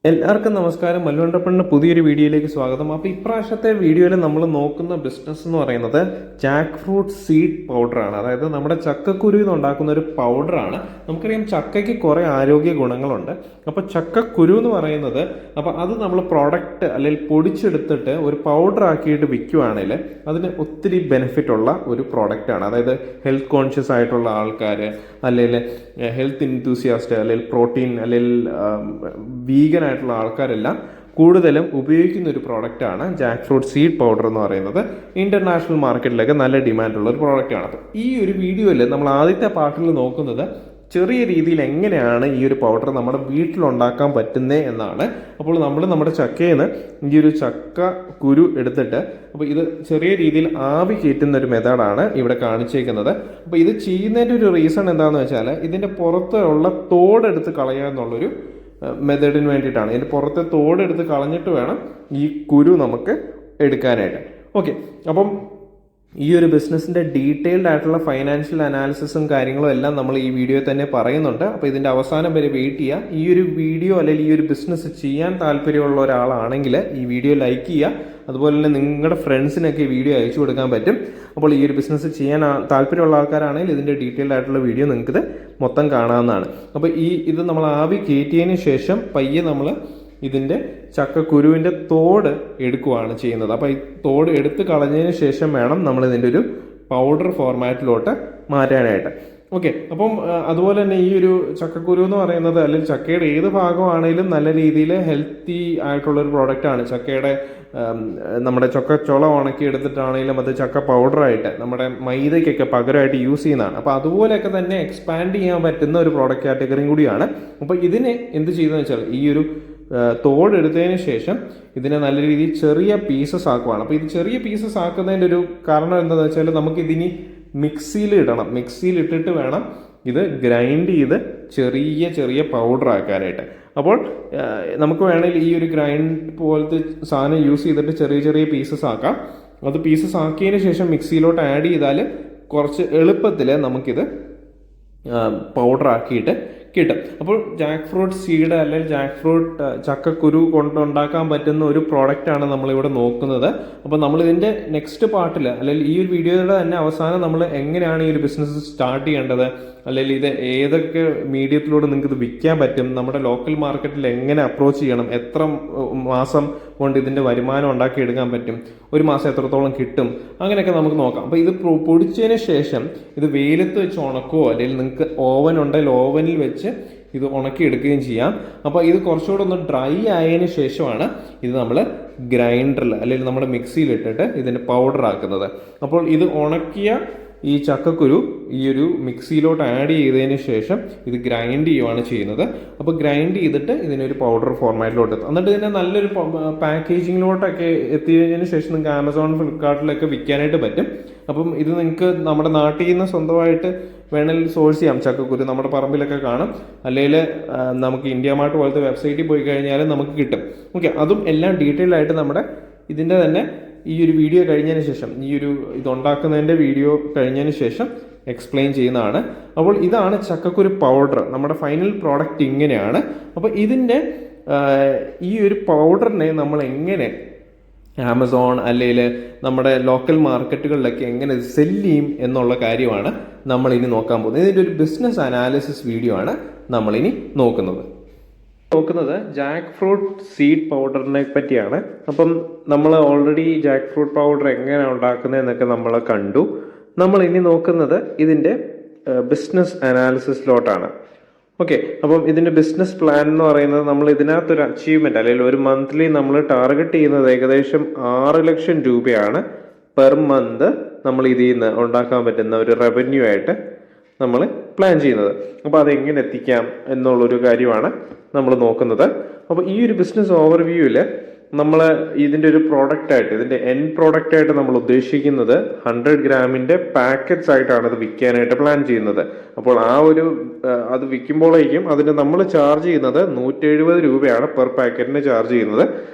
എല്ലാവർക്കും നമസ്കാരം. മല്ലുവണ്ടപ്പണ്ണിന്റെ പുതിയൊരു വീഡിയോയിലേക്ക് സ്വാഗതം. അപ്പോൾ ഇപ്രാവശ്യത്തെ വീഡിയോയിൽ നമ്മൾ നോക്കുന്ന ബിസിനസ് എന്ന് പറയുന്നത് ജാക്ക് ഫ്രൂട്ട് സീഡ് പൗഡറാണ്. അതായത് നമ്മുടെ ചക്കക്കുരുവിൽ നിന്ന് ഉണ്ടാക്കുന്ന ഒരു പൗഡറാണ്. നമുക്കറിയാം ചക്കയ്ക്ക് കുറേ ആരോഗ്യ ഗുണങ്ങളുണ്ട്. അപ്പോൾ ചക്കക്കുരു എന്ന് പറയുന്നത് അത് നമ്മൾ പ്രോഡക്റ്റ് അല്ലെങ്കിൽ പൊടിച്ചെടുത്തിട്ട് ഒരു പൗഡർ ആക്കിയിട്ട് വിൽക്കുവാണെങ്കിൽ അതിന് ഒത്തിരി ബെനിഫിറ്റ് ഉള്ള ഒരു പ്രോഡക്റ്റാണ്. അതായത് ഹെൽത്ത് കോൺഷ്യസ് ആയിട്ടുള്ള ആൾക്കാർ, അല്ലെങ്കിൽ ഹെൽത്ത് ഇൻതൂസിയാസ്റ്റ്, അല്ലെങ്കിൽ പ്രോട്ടീൻ, അല്ലെങ്കിൽ വീഗൻ ആയിട്ടുള്ള ആൾക്കാരെല്ലാം കൂടുതലും ഉപയോഗിക്കുന്ന ഒരു പ്രോഡക്റ്റാണ് ജാക്ക് ഫ്രൂട്ട് സീഡ് പൗഡർ എന്ന് പറയുന്നത്. ഇന്റർനാഷണൽ മാർക്കറ്റിലൊക്കെ നല്ല ഡിമാൻഡുള്ള ഒരു പ്രോഡക്റ്റാണ്. അപ്പോൾ ഈ ഒരു വീഡിയോയിൽ നമ്മൾ ആദ്യത്തെ പാർട്ടിൽ നോക്കുന്നത് ചെറിയ രീതിയിൽ എങ്ങനെയാണ് ഈ ഒരു പൗഡർ നമ്മുടെ വീട്ടിലുണ്ടാക്കാൻ പറ്റുന്നത് എന്നാണ്. അപ്പോൾ നമ്മൾ നമ്മുടെ ചക്കയിൽ നിന്ന് ഈ ഒരു ചക്ക കുരു എടുത്തിട്ട് ഇത് ചെറിയ രീതിയിൽ ആവി കയറ്റുന്ന ഒരു മെത്തേഡാണ് ഇവിടെ കാണിച്ചേക്കുന്നത്. അപ്പോൾ ഇത് ചെയ്യുന്നതിൻ്റെ ഒരു റീസൺ എന്താണെന്ന് വെച്ചാൽ ഇതിൻ്റെ പുറത്തുള്ള തോടെടുത്ത് കളയുക എന്നുള്ളൊരു മെത്തേഡിന് വേണ്ടിയിട്ടാണ്. ഇതിൻ്റെ പുറത്തെ തോടെടുത്ത് കളഞ്ഞിട്ട് വേണം ഈ കുരു നമുക്ക് എടുക്കാനായിട്ട്. ഓക്കെ, അപ്പം ഈ ഒരു ബിസിനസ്സിൻ്റെ ഡീറ്റെയിൽഡ് ആയിട്ടുള്ള ഫൈനാൻഷ്യൽ അനാലിസിസും കാര്യങ്ങളും എല്ലാം നമ്മൾ ഈ വീഡിയോയിൽ തന്നെ പറയുന്നുണ്ട്. അപ്പോൾ ഇതിൻ്റെ അവസാനം വരെ വെയിറ്റ് ചെയ്യുക. ഈ ഒരു വീഡിയോ അല്ലെങ്കിൽ ഈ ഒരു ബിസിനസ് ചെയ്യാൻ താല്പര്യമുള്ള ഒരാളാണെങ്കിൽ ഈ വീഡിയോ ലൈക്ക് ചെയ്യുക. അതുപോലെ തന്നെ നിങ്ങളുടെ ഫ്രണ്ട്സിനൊക്കെ ഈ വീഡിയോ അയച്ചു കൊടുക്കാൻ പറ്റും. അപ്പോൾ ഈ ഒരു ബിസിനസ് ചെയ്യാൻ താല്പര്യമുള്ള ആൾക്കാരാണെങ്കിൽ ഇതിൻ്റെ ഡീറ്റെയിൽഡ് ആയിട്ടുള്ള വീഡിയോ നിങ്ങൾക്കിത് മൊത്തം കാണാവുന്നതാണ്. അപ്പോൾ ഇത് നമ്മൾ ആവി കയറ്റിയതിന് ശേഷം പയ്യെ നമ്മൾ ഇതിൻ്റെ ചക്കക്കുരുവിൻ്റെ തോട് എടുക്കുകയാണ് ചെയ്യുന്നത്. അപ്പോൾ ഈ തോട് എടുത്ത് കളഞ്ഞതിന് ശേഷം വേണം നമ്മൾ ഇതിൻ്റെ ഒരു പൗഡർ ഫോർമാറ്റിലോട്ട് മാറ്റാനായിട്ട്. ഓക്കെ, അപ്പം അതുപോലെ തന്നെ ഈ ഒരു ചക്കക്കുരു എന്ന് പറയുന്നത് അല്ലെങ്കിൽ ചക്കയുടെ ഏത് ഭാഗമാണെങ്കിലും നല്ല രീതിയിൽ ഹെൽത്തി ആയിട്ടുള്ളൊരു പ്രോഡക്റ്റാണ്. ചക്കയുടെ നമ്മുടെ ചക്കച്ചുള ഉണക്കി എടുത്തിട്ടാണെങ്കിലും അത് ചക്ക പൗഡറായിട്ട് നമ്മുടെ മൈദയ്ക്കൊക്കെ പകരമായിട്ട് യൂസ് ചെയ്യുന്നതാണ്. അപ്പോൾ അതുപോലെയൊക്കെ തന്നെ എക്സ്പാൻഡ് ചെയ്യാൻ പറ്റുന്ന ഒരു പ്രോഡക്റ്റ് കാറ്റഗറിയും കൂടിയാണ്. അപ്പോൾ ഇതിനെ എന്ത് ചെയ്തെന്ന് വെച്ചാൽ ഈ ഒരു തോടെടുത്തതിന് ശേഷം ഇതിനെ നല്ല രീതിയിൽ ചെറിയ പീസസ് ആക്കുവാണ്. അപ്പോൾ ഇത് ചെറിയ പീസസ് ആക്കുന്നതിൻ്റെ ഒരു കാരണം എന്താണെന്ന് വെച്ചാൽ നമുക്കിതിനി മിക്സിയിൽ ഇടണം. മിക്സിയിൽ ഇട്ടിട്ട് വേണം ഇത് ഗ്രൈൻഡ് ചെയ്ത് ചെറിയ ചെറിയ പൗഡർ ആക്കാനായിട്ട്. അപ്പോൾ നമുക്ക് വേണമെങ്കിൽ ഈ ഒരു ഗ്രൈൻഡ് പോലത്തെ സാധനം യൂസ് ചെയ്തിട്ട് ചെറിയ ചെറിയ പീസസ് ആക്കാം. അത് പീസസ് ആക്കിയതിന് ശേഷം മിക്സിയിലോട്ട് ആഡ് ചെയ്താൽ കുറച്ച് എളുപ്പത്തിൽ നമുക്കിത് പൗഡർ ആക്കിയിട്ട് കിട്ടും. അപ്പോൾ ജാക്ക് ഫ്രൂട്ട് സീഡ് അല്ലെങ്കിൽ ജാക്ക് ഫ്രൂട്ട് ചക്കക്കുരു കൊണ്ടുണ്ടാക്കാൻ പറ്റുന്ന ഒരു പ്രോഡക്റ്റാണ് നമ്മളിവിടെ നോക്കുന്നത്. അപ്പോൾ നമ്മളിതിൻ്റെ നെക്സ്റ്റ് പാർട്ടിൽ അല്ലെങ്കിൽ ഈ ഒരു വീഡിയോയുടെ തന്നെ അവസാനം നമ്മൾ എങ്ങനെയാണ് ഈ ഒരു ബിസിനസ് സ്റ്റാർട്ട് ചെയ്യേണ്ടത്, അല്ലെങ്കിൽ ഇത് ഏതൊക്കെ മീഡിയത്തിലൂടെ നിങ്ങൾക്ക് ഇത് വിൽക്കാൻ പറ്റും, നമ്മുടെ ലോക്കൽ മാർക്കറ്റിൽ എങ്ങനെ അപ്രോച്ച് ചെയ്യണം, എത്ര മാസം കൊണ്ട് ഇതിൻ്റെ വരുമാനം ഉണ്ടാക്കിയെടുക്കാൻ പറ്റും, ഒരു മാസം എത്രത്തോളം കിട്ടും, അങ്ങനെയൊക്കെ നമുക്ക് നോക്കാം. അപ്പോൾ ഇത് പൊടിച്ചതിന് ശേഷം ഇത് വെയിലത്ത് വെച്ച് ഉണക്കുകയോ അല്ലെങ്കിൽ നിങ്ങൾക്ക് ഓവൻ ഉണ്ടെങ്കിൽ ഓവനിൽ വെച്ച് ഇത് ഉണക്കിയെടുക്കുകയും ചെയ്യാം. അപ്പോൾ ഇത് കുറച്ചുകൂടെ ഒന്ന് ഡ്രൈ ആയതിനു ശേഷമാണ് ഇത് നമ്മൾ ഗ്രൈൻഡറിൽ അല്ലെങ്കിൽ നമ്മുടെ മിക്സിയിൽ ഇട്ടിട്ട് ഇതിൻ്റെ പൗഡർ ആക്കുന്നത്. അപ്പോൾ ഇത് ഉണക്കിയ ഈ ചക്കക്കുരു ഈ ഒരു മിക്സിയിലോട്ട് ആഡ് ചെയ്തതിന് ശേഷം ഇത് ഗ്രൈൻഡ് ചെയ്യുകയാണ് ചെയ്യുന്നത്. അപ്പോൾ ഗ്രൈൻഡ് ചെയ്തിട്ട് ഇതിനൊരു പൗഡർ ഫോർമാറ്റിലോട്ട് എത്തും. എന്നിട്ട് ഇതിനെ നല്ലൊരു പാക്കേജിങ്ങിലോട്ടൊക്കെ എത്തിയതിന് ശേഷം നിങ്ങൾക്ക് ആമസോൺ, ഫ്ലിപ്കാർട്ടിലൊക്കെ വിൽക്കാനായിട്ട് പറ്റും. അപ്പം ഇത് നിങ്ങൾക്ക് നമ്മുടെ നാട്ടിൽ നിന്ന് സ്വന്തമായിട്ട് വേണമെങ്കിൽ സോഴ്സ് ചെയ്യാം. ചക്കക്കുരു നമ്മുടെ പറമ്പിലൊക്കെ കാണും, അല്ലെങ്കിൽ നമുക്ക് ഇന്ത്യ മാർട്ട് പോലത്തെ വെബ്സൈറ്റിൽ പോയി കഴിഞ്ഞാൽ നമുക്ക് കിട്ടും. ഓക്കെ, അതും എല്ലാം ഡീറ്റെയിൽ ആയിട്ട് നമ്മുടെ ഇതിൻ്റെ തന്നെ ഈ ഒരു വീഡിയോ കഴിഞ്ഞതിന് ശേഷം, ഈ ഒരു ഇതുണ്ടാക്കുന്നതിൻ്റെ വീഡിയോ കഴിഞ്ഞതിന് ശേഷം എക്സ്പ്ലെയിൻ ചെയ്യുന്നതാണ്. അപ്പോൾ ഇതാണ് ചക്കക്കുരു പൗഡർ. നമ്മുടെ ഫൈനൽ പ്രോഡക്റ്റ് ഇങ്ങനെയാണ്. അപ്പോൾ ഇതിൻ്റെ ഈ ഒരു പൗഡറിനെ നമ്മൾ എങ്ങനെ ആമസോൺ അല്ലെങ്കിൽ നമ്മുടെ ലോക്കൽ മാർക്കറ്റുകളിലൊക്കെ എങ്ങനെ സെല് ചെയ്യും എന്നുള്ള കാര്യമാണ് നമ്മളിനി നോക്കാൻ പോകുന്നത്. ഇതിൻ്റെ ഒരു ബിസിനസ് അനാലിസിസ് വീഡിയോ ആണ് നമ്മളിനി നോക്കുന്നത്. ജാക്ക് ഫ്രൂട്ട് സീഡ് പൗഡറിനെ പറ്റിയാണ്. അപ്പം നമ്മൾ ഓൾറെഡി ജാക്ക് ഫ്രൂട്ട് പൗഡർ എങ്ങനെയാണ് ഉണ്ടാക്കുന്നതെന്നൊക്കെ നമ്മൾ കണ്ടു. നമ്മൾ ഇനി നോക്കുന്നത് ഇതിൻ്റെ ബിസിനസ് അനാലിസിസിലോട്ടാണ്. ഓക്കെ, അപ്പം ഇതിൻ്റെ ബിസിനസ് പ്ലാൻ എന്ന് പറയുന്നത് നമ്മൾ ഇതിനകത്തൊരു അച്ചീവ്മെൻറ്റ് അല്ലെങ്കിൽ ഒരു മന്ത്ലി നമ്മൾ ടാർഗറ്റ് ചെയ്യുന്നത് ഏകദേശം 6 ലക്ഷം രൂപയാണ് പെർ മന്ത് നമ്മൾ ഇതിൽ നിന്ന് ഉണ്ടാക്കാൻ പറ്റുന്ന ഒരു റവന്യൂ ആയിട്ട് നമ്മൾ പ്ലാൻ ചെയ്യുന്നത്. അപ്പോൾ അതെങ്ങനെ എത്തിക്കാം എന്നുള്ളൊരു കാര്യമാണ് നമ്മൾ നോക്കുന്നത്. അപ്പോൾ ഈ ഒരു ബിസിനസ് ഓവർവ്യൂവിൽ നമ്മൾ ഇതിൻ്റെ ഒരു പ്രോഡക്റ്റായിട്ട്, ഇതിൻ്റെ എൻഡ് പ്രോഡക്റ്റായിട്ട് നമ്മൾ ഉദ്ദേശിക്കുന്നത് 100 ഗ്രാമിൻ്റെ പാക്കറ്റ്സ് ആയിട്ടാണ് ഇത് വിൽക്കാനായിട്ട് പ്ലാൻ ചെയ്യുന്നത്. അപ്പോൾ അത് വിൽക്കുമ്പോഴേക്കും അതിന് നമ്മൾ ചാർജ് ചെയ്യുന്നത് 170 രൂപയാണ് പെർ പാക്കറ്റിന് ചാർജ് ചെയ്യുന്നത്.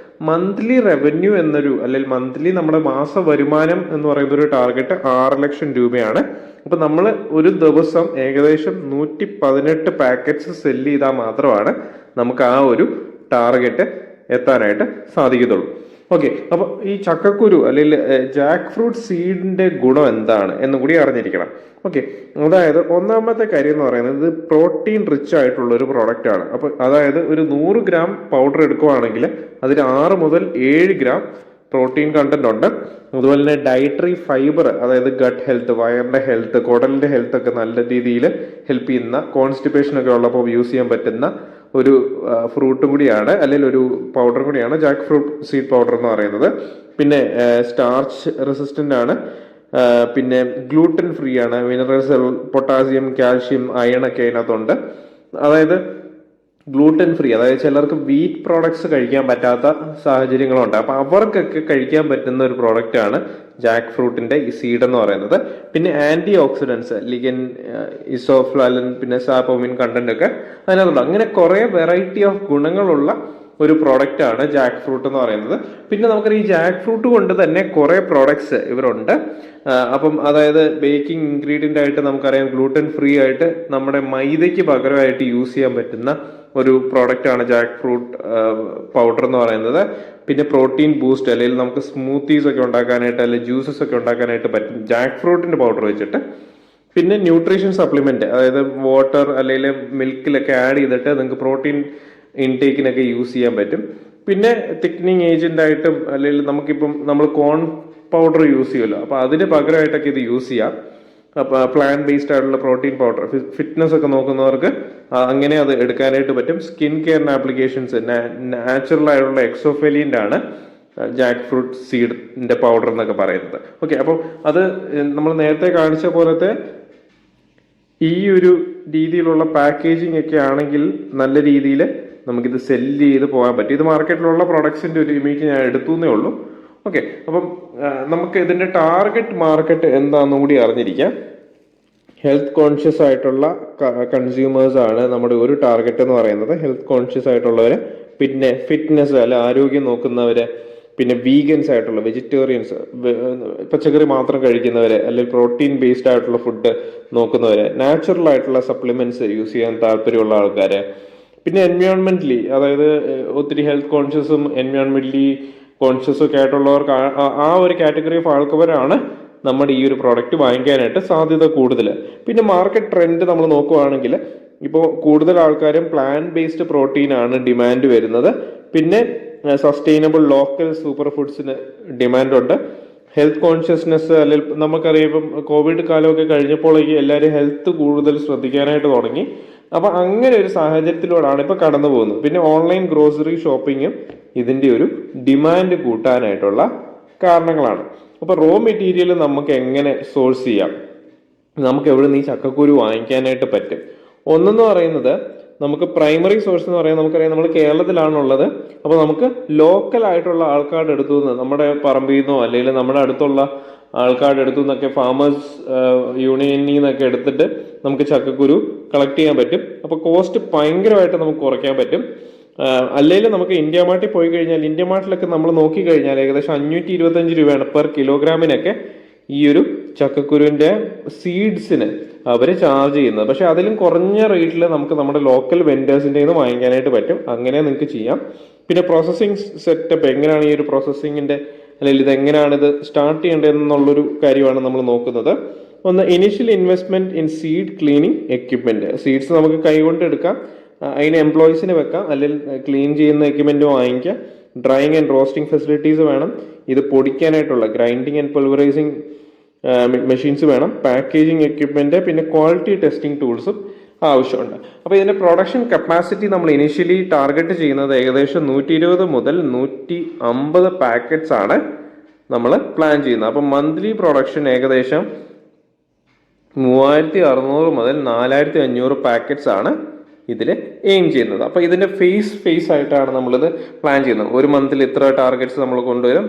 മന്ത്ലി റവന്യൂ അല്ലെങ്കിൽ മന്ത്ലി നമ്മുടെ മാസ വരുമാനം എന്ന് പറയുന്ന ഒരു ടാർഗറ്റ് 6 ലക്ഷം രൂപയാണ്. അപ്പൊ നമ്മൾ ഒരു ദിവസം ഏകദേശം 118 പാക്കറ്റ്സ് സെല്ല് ചെയ്താൽ മാത്രമാണ് നമുക്ക് ആ ഒരു ടാർഗറ്റ് എത്താനായിട്ട് സാധിക്കത്തുള്ളൂ. ഓക്കെ, അപ്പോൾ ഈ ചക്കക്കുരു അല്ലെങ്കിൽ ജാക്ക് ഫ്രൂട്ട് സീഡിന്റെ ഗുണം എന്താണ് എന്നും കൂടി അറിഞ്ഞിരിക്കണം. ഓക്കെ, അതായത് ഒന്നാമത്തെ കാര്യം എന്ന് പറയുന്നത് ഇത് പ്രോട്ടീൻ റിച്ച് ആയിട്ടുള്ള ഒരു പ്രോഡക്റ്റ് ആണ്. അപ്പൊ അതായത് ഒരു 100 ഗ്രാം പൗഡർ എടുക്കുവാണെങ്കിൽ അതിൽ 6 മുതൽ 7 ഗ്രാം പ്രോട്ടീൻ കണ്ടന്റ് ഉണ്ട്. അതുപോലെ തന്നെ ഡയറ്ററി ഫൈബർ, അതായത് ഗട്ട് ഹെൽത്ത്, വയറിന്റെ ഹെൽത്ത്, കുടലിന്റെ ഹെൽത്ത് ഒക്കെ നല്ല രീതിയിൽ ഹെൽപ്പ് ചെയ്യുന്ന, കോൺസ്റ്റിപ്പേഷൻ ഒക്കെ ഉള്ളപ്പോൾ യൂസ് ചെയ്യാൻ പറ്റുന്ന ഒരു ഫ്രൂട്ട് കൂടിയാണ്, അല്ലെങ്കിൽ ഒരു പൗഡർ കൂടിയാണ് ജാക്ക് ഫ്രൂട്ട് സീഡ് പൗഡർ എന്ന് പറയുന്നത്. പിന്നെ സ്റ്റാർച്ച് റെസിസ്റ്റന്റ് ആണ്, പിന്നെ ഗ്ലൂട്ടൻ ഫ്രീ ആണ്, മിനറൽസ്, പൊട്ടാസ്യം, കാൽഷ്യം, അയൺ ഒക്കെ അതിനകത്തുണ്ട്. അതായത് ഗ്ലൂട്ടൻ ഫ്രീ, അതായത് ചിലർക്ക് വീറ്റ് പ്രോഡക്ട്സ് കഴിക്കാൻ പറ്റാത്ത സാഹചര്യങ്ങളുണ്ട്. അപ്പൊ അവർക്കൊക്കെ കഴിക്കാൻ പറ്റുന്ന ഒരു പ്രോഡക്റ്റ് ആണ് ജാക്ക് ഫ്രൂട്ടിന്റെ ഈ സീഡ് എന്ന് പറയുന്നത്. പിന്നെ ആന്റി ഓക്സിഡൻസ്, ലിഗൻ, ഇസോഫ്ലാലിൻ, പിന്നെ സാപ്പോമിൻ കണ്ടന്റ് ഒക്കെ അതിനകത്തുണ്ട്. അങ്ങനെ കുറെ വെറൈറ്റി ഓഫ് ഗുണങ്ങളുള്ള ഒരു പ്രോഡക്റ്റ് ആണ് ജാക്ക് ഫ്രൂട്ട് എന്ന് പറയുന്നത്. പിന്നെ നമുക്കറിയാം ഈ ജാക്ക് ഫ്രൂട്ട് കൊണ്ട് തന്നെ കുറെ പ്രോഡക്ട്സ് ഇവരുണ്ട്. അപ്പം അതായത് ബേക്കിംഗ് ഇൻഗ്രീഡിയന്റ് ആയിട്ട് നമുക്കറിയാം ഗ്ലൂട്ടൻ ഫ്രീ ആയിട്ട് നമ്മുടെ മൈദയ്ക്ക് പകരമായിട്ട് യൂസ് ചെയ്യാൻ പറ്റുന്ന ഒരു പ്രോഡക്റ്റ് ആണ് ജാക്ക് ഫ്രൂട്ട് പൗഡർ എന്ന് പറയുന്നത്. പിന്നെ പ്രോട്ടീൻ ബൂസ്റ്റ്, അല്ലെങ്കിൽ നമുക്ക് സ്മൂത്തീസ് ഒക്കെ ഉണ്ടാക്കാനായിട്ട് അല്ലെങ്കിൽ ജ്യൂസസ് ഒക്കെ ഉണ്ടാക്കാനായിട്ട് പറ്റും ജാക്ക് ഫ്രൂട്ടിന്റെ പൗഡർ വെച്ചിട്ട്. പിന്നെ ന്യൂട്രീഷൻ സപ്ലിമെന്റ്, അതായത് വാട്ടർ അല്ലെങ്കിൽ മിൽക്കിലൊക്കെ ആഡ് ചെയ്തിട്ട് നിങ്ങൾക്ക് പ്രോട്ടീൻ ഇൻടേക്കിനൊക്കെ യൂസ് ചെയ്യാൻ പറ്റും. പിന്നെ തിക്നിങ് ഏജന്റ് ആയിട്ടും, അല്ലെങ്കിൽ നമുക്കിപ്പം നമ്മൾ കോൺ പൗഡർ യൂസ് ചെയ്യുമല്ലോ, അപ്പൊ അതിന് പകരമായിട്ടൊക്കെ ഇത് യൂസ് ചെയ്യാം. അപ്പൊ പ്ലാന്റ് ബേസ്ഡ് ആയിട്ടുള്ള പ്രോട്ടീൻ പൗഡർ, ഫിറ്റ്നസ് ഒക്കെ നോക്കുന്നവർക്ക് അങ്ങനെ അത് എടുക്കാനായിട്ട് പറ്റും. സ്കിൻ കെയറിന് ആപ്ലിക്കേഷൻസ്, നാച്ചുറൽ ആയിട്ടുള്ള എക്സോഫെലിയന്റ് ആണ് ജാക്ക് ഫ്രൂട്ട് സീഡിന്റെ പൗഡർ എന്നൊക്കെ പറയുന്നത്. ഓക്കെ, അപ്പോൾ അത് നമ്മൾ നേരത്തെ കാണിച്ച പോലത്തെ ഈ ഒരു രീതിയിലുള്ള പാക്കേജിങ് ഒക്കെ ആണെങ്കിൽ നല്ല രീതിയിൽ നമുക്കിത് സെല്ല് ചെയ്ത് പോകാൻ പറ്റും. ഇത് മാർക്കറ്റിലുള്ള പ്രൊഡക്ട്സിന്റെ ഒരു ഇമേജ് ഞാൻ എടുത്തു എന്നേ ഉള്ളൂ. ഓക്കെ, അപ്പം നമുക്ക് ഇതിന്റെ ടാർഗറ്റ് മാർക്കറ്റ് എന്താണെന്നും കൂടി അറിഞ്ഞിരിക്കാം. ഹെൽത്ത് കോൺഷ്യസ് ആയിട്ടുള്ള കൺസ്യൂമേഴ്സ് ആണ് നമ്മുടെ ഒരു ടാർഗറ്റ് എന്ന് പറയുന്നത്. ഹെൽത്ത് കോൺഷ്യസ് ആയിട്ടുള്ളവര്, പിന്നെ ഫിറ്റ്നസ് അല്ല ആരോഗ്യം നോക്കുന്നവര്, പിന്നെ വീഗൻസ് ആയിട്ടുള്ള, വെജിറ്റേറിയൻസ്, പച്ചക്കറി മാത്രം കഴിക്കുന്നവര്, അല്ലെങ്കിൽ പ്രോട്ടീൻ ബേസ്ഡ് ആയിട്ടുള്ള ഫുഡ് നോക്കുന്നവര്, നാച്ചുറൽ ആയിട്ടുള്ള സപ്ലിമെന്റ്സ് യൂസ് ചെയ്യാൻ താല്പര്യമുള്ള ആൾക്കാര്, പിന്നെ എൻവയോൺമെന്റലി, അതായത് ഒത്തിരി ഹെൽത്ത് കോൺഷ്യസും എൻവയോൺമെന്റലി കോൺഷ്യസും ഒക്കെ ആയിട്ടുള്ളവർക്ക് ആ ഒരു കാറ്റഗറി ഓഫ് ആൾക്കാരാണ് നമ്മുടെ ഈ ഒരു പ്രോഡക്റ്റ് വാങ്ങിക്കാനായിട്ട് സാധ്യത കൂടുതൽ. പിന്നെ മാർക്കറ്റ് ട്രെൻഡ് നമ്മൾ നോക്കുവാണെങ്കിൽ ഇപ്പോൾ കൂടുതൽ ആൾക്കാരും പ്ലാന്റ് ബേസ്ഡ് പ്രോട്ടീൻ ആണ് ഡിമാൻഡ് വരുന്നത്. പിന്നെ സസ്റ്റൈനബിൾ ലോക്കൽ സൂപ്പർ ഫുഡ്സിന് ഡിമാൻഡ് ഉണ്ട്. ഹെൽത്ത് കോൺഷ്യസ്നെസ്, അല്ലെങ്കിൽ നമുക്കറിയാം ഇപ്പം കോവിഡ് കാലമൊക്കെ കഴിഞ്ഞപ്പോഴേക്ക് എല്ലാവരും ഹെൽത്ത് കൂടുതൽ ശ്രദ്ധിക്കാനായിട്ട് തുടങ്ങി. അപ്പൊ അങ്ങനെ ഒരു സാഹചര്യത്തിലൂടെയാണ് ഇപ്പൊ കടന്നു പോകുന്നത്. പിന്നെ ഓൺലൈൻ ഗ്രോസറി ഷോപ്പിങ്ങും ഇതിന്റെ ഒരു ഡിമാൻഡ് കൂട്ടാനായിട്ടുള്ള കാരണങ്ങളാണ്. അപ്പൊ റോ മെറ്റീരിയൽ നമുക്ക് എങ്ങനെ സോഴ്സ് ചെയ്യാം, നമുക്ക് എവിടെ നിന്ന് ഈ ചക്കക്കുരു വാങ്ങിക്കാനായിട്ട് പറ്റും? ഒന്നെന്ന് പറയുന്നത് നമുക്ക് പ്രൈമറി സോഴ്സ് എന്ന് പറയുന്നത്, നമുക്കറിയാം നമ്മൾ കേരളത്തിലാണുള്ളത്. അപ്പൊ നമുക്ക് ലോക്കൽ ആയിട്ടുള്ള ആൾക്കാരുടെ അടുത്തു നിന്ന്, നമ്മുടെ പറമ്പിൽ നിന്നോ അല്ലെങ്കിൽ നമ്മുടെ അടുത്തുള്ള ആൾക്കാരുടെ അടുത്തു നിന്നൊക്കെ, ഫാമേഴ്സ് യൂണിയനിൽ നിന്നൊക്കെ എടുത്തിട്ട് നമുക്ക് ചക്കക്കുരു കളക്ട് ചെയ്യാൻ പറ്റും. അപ്പൊ കോസ്റ്റ് ഭയങ്കരമായിട്ട് നമുക്ക് കുറയ്ക്കാൻ പറ്റും. അല്ലെങ്കിൽ നമുക്ക് ഇന്ത്യ മാർട്ടിൽ പോയി കഴിഞ്ഞാൽ, ഇന്ത്യ മാർട്ടിലൊക്കെ നമ്മൾ നോക്കി കഴിഞ്ഞാൽ ഏകദേശം 525 രൂപയാണ് പെർ കിലോഗ്രാമിനൊക്കെ ഈ ഒരു ചക്കക്കുരുവിന്റെ സീഡ്സിന് അവര് ചാർജ് ചെയ്യുന്നത്. പക്ഷെ അതിലും കുറഞ്ഞ റേറ്റിൽ നമുക്ക് നമ്മുടെ ലോക്കൽ വെൻഡേഴ്സിന്റെ നിന്ന് വാങ്ങിക്കാനായിട്ട് പറ്റും. അങ്ങനെ നിങ്ങൾക്ക് ചെയ്യാം. പിന്നെ പ്രോസസ്സിംഗ് സെറ്റപ്പ് എങ്ങനെയാണ്, ഈ ഒരു പ്രോസസ്സിങ്ങിന്റെ അല്ലെങ്കിൽ ഇത് എങ്ങനെയാണ് ഇത് സ്റ്റാർട്ട് ചെയ്യേണ്ടതെന്നുള്ളൊരു കാര്യമാണ് നമ്മൾ നോക്കുന്നത്. ഒന്ന്, initial investment in seed cleaning equipment. Seeds നമുക്ക് കൈകൊണ്ട് എടുക്കാം, അതിന് എംപ്ലോയീസിനെ വെക്കാം, അല്ലെങ്കിൽ ക്ലീൻ ചെയ്യുന്ന എക്യുപ്മെന്റ് വാങ്ങിക്കാം. ഡ്രൈയിങ് ആൻഡ് റോസ്റ്റിംഗ് ഫെസിലിറ്റീസ് വേണം. ഇത് പൊടിക്കാനായിട്ടുള്ള ഗ്രൈൻഡിങ് ആൻഡ് പൾവറൈസിങ് മെഷീൻസ് വേണം. പാക്കേജിങ് എക്യുപ്മെന്റ്, പിന്നെ ക്വാളിറ്റി ടെസ്റ്റിംഗ് ടൂൾസും ആവശ്യമുണ്ട്. അപ്പൊ ഇതിന്റെ പ്രൊഡക്ഷൻ കപ്പാസിറ്റി നമ്മൾ ഇനിഷ്യലി ടാർഗറ്റ് ചെയ്യുന്നത് ഏകദേശം 120 മുതൽ 150 പാക്കറ്റ്സ് ആണ് നമ്മൾ പ്ലാൻ ചെയ്യുന്നത്. അപ്പൊ മന്ത്ലി പ്രൊഡക്ഷൻ ഏകദേശം 3600 മുതൽ 4500 പാക്കറ്റ്സ് ആണ് ഇതിൽ എയിം ചെയ്യുന്നത്. അപ്പൊ ഇതിന്റെ ഫേസ് ആയിട്ടാണ് നമ്മളിത് പ്ലാൻ ചെയ്യുന്നത്. ഒരു മന്തിൽ ഇത്ര ടാർഗറ്റ്സ് നമ്മൾ കൊണ്ടുവരും,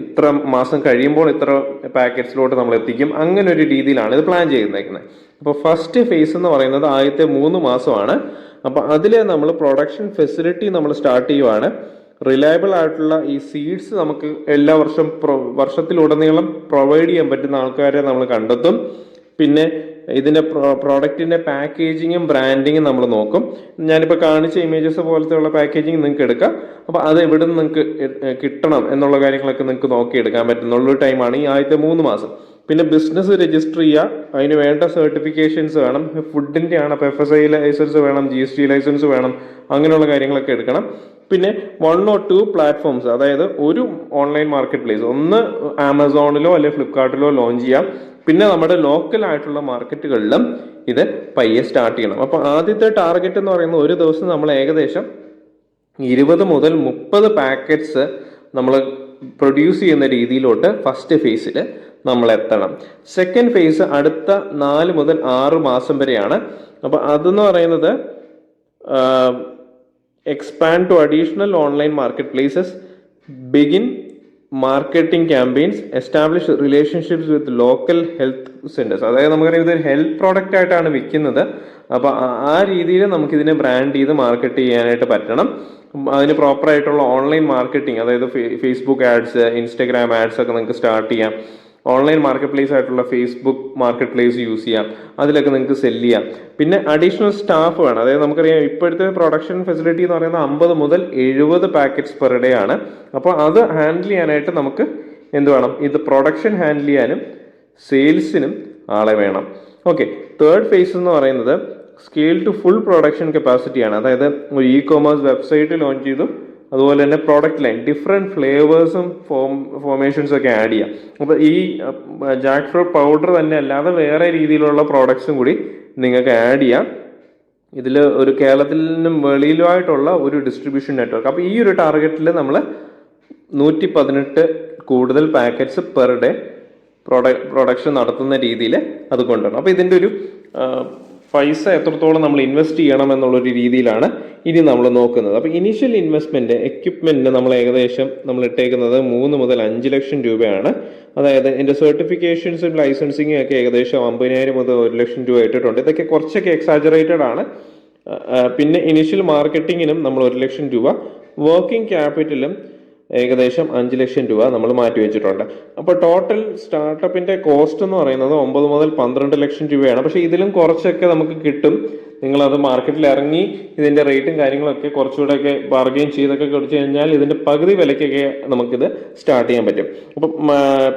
ഇത്ര മാസം കഴിയുമ്പോൾ ഇത്ര പാക്കറ്റ്സിലോട്ട് നമ്മൾ എത്തിക്കും. അങ്ങനെ ഒരു രീതിയിലാണ് ഇത് പ്ലാൻ ചെയ്യുന്നേക്കുന്നത്. അപ്പോൾ ഫസ്റ്റ് ഫേസ് എന്ന് പറയുന്നത് ആദ്യത്തെ 3 മാസമാണ്. അപ്പൊ അതിലെ നമ്മൾ പ്രൊഡക്ഷൻ ഫെസിലിറ്റി നമ്മൾ സ്റ്റാർട്ട് ചെയ്യുവാണ്. റിലയബിൾ ആയിട്ടുള്ള ഈ സീഡ്സ് നമുക്ക് എല്ലാ വർഷത്തിലുടനീളം പ്രൊവൈഡ് ചെയ്യാൻ പറ്റുന്ന ആൾക്കാരെ നമ്മൾ കണ്ടെത്തും. പിന്നെ ഇതിന്റെ പ്രോഡക്റ്റിന്റെ പാക്കേജിങ്ങും ബ്രാൻഡിങ്ങും നമ്മൾ നോക്കും. ഞാനിപ്പോൾ കാണിച്ച ഇമേജസ് പോലത്തെ ഉള്ള പാക്കേജിങ് നിങ്ങൾക്ക് എടുക്കാം. അപ്പോൾ അത് എവിടെ നിന്ന് നിങ്ങൾക്ക് കിട്ടണം എന്നുള്ള കാര്യങ്ങളൊക്കെ നിങ്ങൾക്ക് നോക്കിയെടുക്കാൻ പറ്റുന്നുള്ളൊരു ടൈമാണ് ഈ ആദ്യത്തെ 3 മാസം. പിന്നെ ബിസിനസ് രജിസ്റ്റർ ചെയ്യുക, അതിന് വേണ്ട സർട്ടിഫിക്കേഷൻസ് വേണം. ഫുഡിന്റെ ആണ്, അപ്പോൾ FSI ലൈസൻസ് വേണം, GST ലൈസൻസ് വേണം, അങ്ങനെയുള്ള കാര്യങ്ങളൊക്കെ എടുക്കണം. പിന്നെ 1 or 2 പ്ലാറ്റ്ഫോംസ്, അതായത് ഒരു ഓൺലൈൻ മാർക്കറ്റ് പ്ലേസ്, ഒന്ന് ആമസോണിലോ അല്ലെങ്കിൽ ഫ്ലിപ്കാർട്ടിലോ ലോഞ്ച് ചെയ്യാം. പിന്നെ നമ്മുടെ ലോക്കൽ ആയിട്ടുള്ള മാർക്കറ്റുകളിലും ഇത് പയ്യെ സ്റ്റാർട്ട് ചെയ്യണം. അപ്പോൾ ആദ്യത്തെ ടാർഗറ്റ് എന്ന് പറയുന്നത് ഒരു ദിവസം നമ്മൾ ഏകദേശം 20 മുതൽ 30 പാക്കറ്റ്സ് നമ്മൾ പ്രൊഡ്യൂസ് ചെയ്യുന്ന രീതിയിലോട്ട് ഫസ്റ്റ് ഫേസിൽ നമ്മൾ എത്തണം. സെക്കൻഡ് ഫേസ് അടുത്ത 4 മുതൽ 6 മാസം വരെയാണ്. അപ്പോൾ അതെന്ന് പറയുന്നത് expand to additional online market places, begin marketing campaigns, establish relationships with local health centres. അതായത് നമുക്കറിയാം ഇതൊരു ഹെൽത്ത് പ്രോഡക്റ്റ് ആയിട്ടാണ് വിൽക്കുന്നത്. അപ്പോൾ ആ രീതിയിൽ നമുക്കിതിനെ ബ്രാൻഡ് ചെയ്ത് മാർക്കറ്റ് ചെയ്യാനായിട്ട് പറ്റണം. അതിന് പ്രോപ്പർ ആയിട്ടുള്ള ഓൺലൈൻ മാർക്കറ്റിംഗ്, അതായത് ഫേസ്ബുക്ക് ആഡ്സ്, ഇൻസ്റ്റഗ്രാം ആഡ്സ് ഒക്കെ നിങ്ങൾക്ക് സ്റ്റാർട്ട് ചെയ്യാം. ഓൺലൈൻ മാർക്കറ്റ് പ്ലേസ് ആയിട്ടുള്ള ഫേസ്ബുക്ക് മാർക്കറ്റ് പ്ലേസ് യൂസ് ചെയ്യാം, അതിലൊക്കെ നിങ്ങൾക്ക് സെല് ചെയ്യാം. പിന്നെ അഡീഷണൽ സ്റ്റാഫ് വേണം. അതായത് നമുക്കറിയാം ഇപ്പോഴത്തെ പ്രൊഡക്ഷൻ ഫെസിലിറ്റി എന്ന് പറയുന്നത് 50 മുതൽ 70 പാക്കറ്റ്സ് പെർ ഡേ ആണ്. അപ്പോൾ അത് ഹാൻഡിൽ ചെയ്യാനായിട്ട് നമുക്ക് എന്ത് വേണം? ഇത് പ്രൊഡക്ഷൻ ഹാൻഡിൽ ചെയ്യാനും സെയിൽസിനും ആളെ വേണം. ഓക്കെ, തേർഡ് ഫേസ് എന്ന് പറയുന്നത് സ്കെയിൽ ടു ഫുൾ പ്രൊഡക്ഷൻ കപ്പാസിറ്റിയാണ്. അതായത് ഒരു ഇ-കൊമേഴ്സ് വെബ്സൈറ്റ് ലോഞ്ച് ചെയ്തു, അതുപോലെ തന്നെ പ്രോഡക്റ്റ് ലൈൻ ഡിഫറെൻറ്റ് ഫ്ലേവേഴ്സും ഫോർമേഷൻസും ഒക്കെ ആഡ് ചെയ്യാം. അപ്പോൾ ഈ ജാക്ക് ഫ്രൂട്ട് പൗഡർ തന്നെ അല്ലാതെ വേറെ രീതിയിലുള്ള പ്രോഡക്ട്സും കൂടി നിങ്ങൾക്ക് ആഡ് ചെയ്യാം. ഇതിൽ ഒരു കേരളത്തിൽ നിന്നും വെളിയിലുമായിട്ടുള്ള ഒരു ഡിസ്ട്രിബ്യൂഷൻ നെറ്റ്വർക്ക്. അപ്പോൾ ഈ ഒരു ടാർഗറ്റിൽ നമ്മൾ 118 കൂടുതൽ പാക്കറ്റ്സ് പെർ ഡേ പ്രൊഡക്ഷൻ നടത്തുന്ന രീതിയിൽ അത് കൊണ്ടുവരണം. അപ്പോൾ ഇതിൻ്റെ ഒരു പൈസ എത്രത്തോളം നമ്മൾ ഇൻവെസ്റ്റ് ചെയ്യണം എന്നുള്ളൊരു രീതിയിലാണ് ഇനി നമ്മൾ നോക്കുന്നത്. അപ്പോൾ ഇനീഷ്യൽ ഇൻവെസ്റ്റ്മെന്റ് എക്യുപ്മെന്റിന് നമ്മൾ ഏകദേശം നമ്മൾ ഇട്ടേക്കുന്നത് 3 മുതൽ 5 ലക്ഷം രൂപയാണ്. അതായത് ഇതിന്റെ സർട്ടിഫിക്കേഷൻസും ലൈസൻസിങ്ങും ഒക്കെ ഏകദേശം 50,000 മുതൽ 1 ലക്ഷം രൂപ ഇട്ടിട്ടുണ്ട്. ഇതൊക്കെ കുറച്ചൊക്കെ എക്സാജറേറ്റഡ് ആണ്. പിന്നെ ഇനീഷ്യൽ മാർക്കറ്റിങ്ങിനും നമ്മൾ 1 ലക്ഷം രൂപ, വർക്കിംഗ് ക്യാപിറ്റലും ഏകദേശം 5 ലക്ഷം രൂപ നമ്മൾ മാറ്റി വെച്ചിട്ടുണ്ട്. അപ്പോൾ ടോട്ടൽ സ്റ്റാർട്ടപ്പിന്റെ കോസ്റ്റ് എന്ന് പറയുന്നത് 9 മുതൽ 12 ലക്ഷം രൂപയാണ്. പക്ഷേ ഇതിലും കുറച്ചൊക്കെ നമുക്ക് കിട്ടും. നിങ്ങളത് മാർക്കറ്റിൽ ഇറങ്ങി ഇതിന്റെ റേറ്റും കാര്യങ്ങളൊക്കെ കുറച്ചുകൂടെയൊക്കെ ബാർഗെയിൻ ചെയ്തൊക്കെ കൊടുത്തു കഴിഞ്ഞാൽ ഇതിന്റെ പകുതി വിലയ്ക്കൊക്കെ നമുക്കിത് സ്റ്റാർട്ട് ചെയ്യാൻ പറ്റും. അപ്പം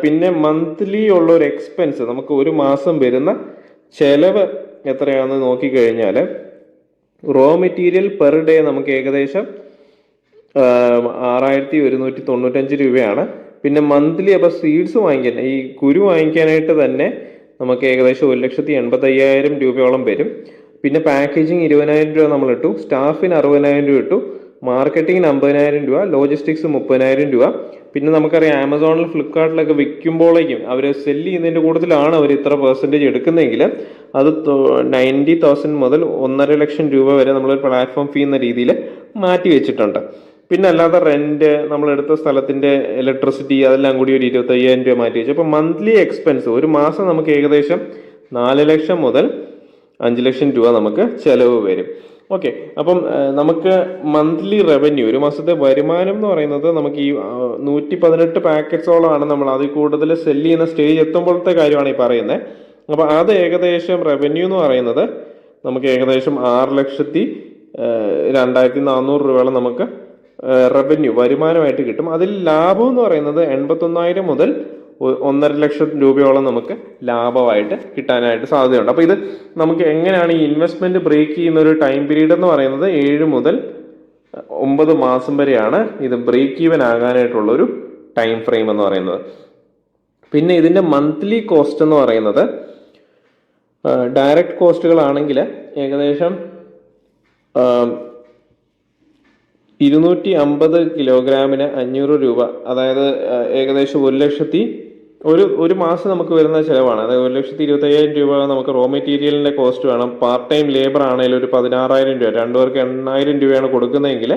പിന്നെ മന്ത്ലി ഉള്ള ഒരു എക്സ്പെൻസ്, നമുക്ക് ഒരു മാസം വരുന്ന ചെലവ് എത്രയാണെന്ന് നോക്കിക്കഴിഞ്ഞാൽ റോ മെറ്റീരിയൽ പെർ ഡേ നമുക്ക് ഏകദേശം 6195 രൂപയാണ്. പിന്നെ മന്ത്ലി അപ്പോൾ സീഡ്സ് വാങ്ങിക്കാൻ, ഈ കുരു വാങ്ങിക്കാനായിട്ട് തന്നെ നമുക്ക് ഏകദേശം 1,85,000 രൂപയോളം വരും. പിന്നെ പാക്കേജിങ് 20,000 രൂപ നമ്മൾ ഇട്ടു, സ്റ്റാഫിന് 60,000 രൂപ ഇട്ടു, മാർക്കറ്റിങ്ങിന് 50,000 രൂപ, ലോജിസ്റ്റിക്സ് 30,000 രൂപ. പിന്നെ നമുക്കറിയാം ആമസോണിൽ ഫ്ലിപ്കാർട്ടിലൊക്കെ വിൽക്കുമ്പോഴേക്കും അവർ സെല്ല് ചെയ്യുന്നതിൻ്റെ കൂടുതലാണ് അവർ ഇത്ര പെർസെൻറ്റേജ് എടുക്കുന്നെങ്കിൽ അത് 90,000 മുതൽ 1.5 ലക്ഷം രൂപ വരെ നമ്മളൊരു പ്ലാറ്റ്ഫോം ഫീ എന്ന രീതിയിൽ മാറ്റി വെച്ചിട്ടുണ്ട്. പിന്നെ അല്ലാതെ റെന്റ്, നമ്മളെടുത്ത സ്ഥലത്തിന്റെ ഇലക്ട്രിസിറ്റി, അതെല്ലാം കൂടി ഒരു 25,000 രൂപ മാറ്റി വെച്ചു. അപ്പോൾ മന്ത്ലി എക്സ്പെൻസ് ഒരു മാസം നമുക്ക് ഏകദേശം 4 ലക്ഷം മുതൽ 5 ലക്ഷം രൂപ നമുക്ക് ചെലവ് വരും. ഓക്കെ, അപ്പം നമുക്ക് മന്ത്ലി റവന്യൂ, ഒരു മാസത്തെ വരുമാനം എന്ന് പറയുന്നത് നമുക്ക് ഈ 118 പാക്കറ്റ്സോളമാണ് നമ്മൾ അതിൽ കൂടുതൽ സെല്ല് ചെയ്യുന്ന സ്റ്റേജ് എത്തുമ്പോഴത്തെ കാര്യമാണ് ഈ പറയുന്നത്. അപ്പോൾ അത് ഏകദേശം റവന്യൂ എന്ന് പറയുന്നത് നമുക്ക് ഏകദേശം 6,02,400 രൂപയോളം നമുക്ക് റവന്യൂ വരുമാനമായിട്ട് കിട്ടും. അതിൽ ലാഭം എന്ന് പറയുന്നത് 81,000 മുതൽ 1.5 ലക്ഷം രൂപയോളം നമുക്ക് ലാഭമായിട്ട് കിട്ടാനായിട്ട് സാധ്യതയുണ്ട്. അപ്പോൾ ഇത് നമുക്ക് എങ്ങനെയാണ് ഈ ഇൻവെസ്റ്റ്മെന്റ് ബ്രേക്ക് ചെയ്യുന്ന ഒരു ടൈം പീരീഡ് എന്ന് പറയുന്നത് 7 മുതൽ 9 മാസം വരെയാണ് ഇത് ബ്രേക്ക് ഈവൻ ആകാനായിട്ടുള്ള ഒരു ടൈം ഫ്രെയിം എന്ന് പറയുന്നത്. പിന്നെ ഇതിന്റെ മന്ത്ലി കോസ്റ്റ് എന്ന് പറയുന്നത് ഡയറക്റ്റ് കോസ്റ്റുകളാണെങ്കിൽ ഏകദേശം 250 കിലോഗ്രാമിന് 500 രൂപ, അതായത് ഏകദേശം 1 ലക്ഷത്തി ഒരു മാസം നമുക്ക് വരുന്ന ചിലവാണ്. അതായത് 1,25,000 രൂപ നമുക്ക് റോ മെറ്റീരിയലിന്റെ കോസ്റ്റ് വേണം. പാർട്ട് ടൈം ലേബർ ആണെങ്കിൽ ഒരു 16,000 രൂപ, 2 പേർക്ക് 8,000 രൂപയാണ് കൊടുക്കുന്നതെങ്കിൽ